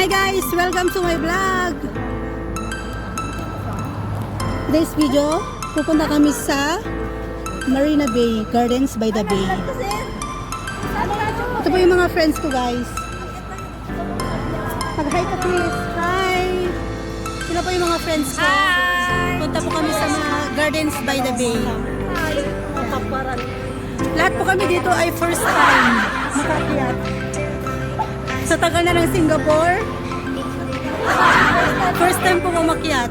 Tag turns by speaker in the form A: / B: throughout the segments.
A: Hi guys! Welcome to my vlog! Today's video, pupunta kami sa Marina Bay, Gardens by the Bay. Ito po yung mga friends ko guys. Mag-hi ka please! Hi! Sila po yung mga friends ko. Hi! Punta po kami sa mga Gardens by the Bay. Hi! Lahat po kami dito ay first time makakiyat. Sa tagal na ng Singapore, first time po umakyat.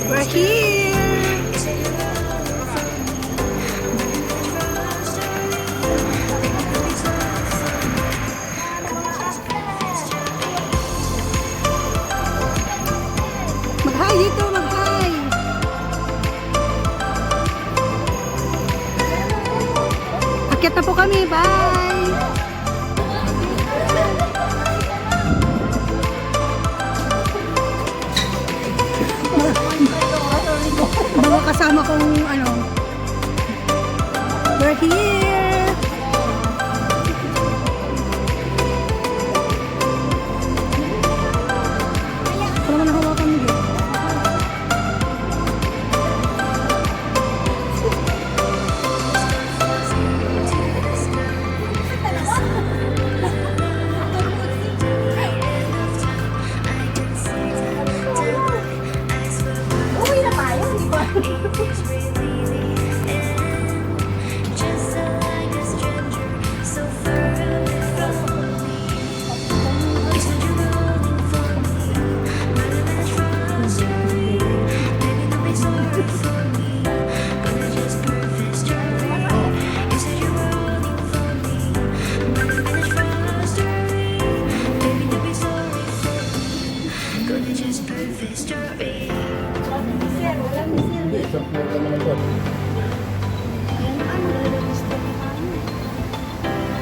A: We're here! Mag-hi dito, mag-hi! Akyat na po kami, bye! Mga kasama kong ano, we're here! Wala mo na hawakan mo dito.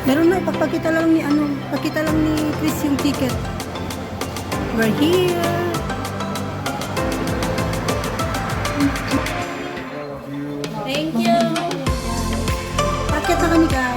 A: Meron na, ipapakita lang ni pakita lang ni Chris yung ticket. We're here. Thank you. Pakita na kami guys.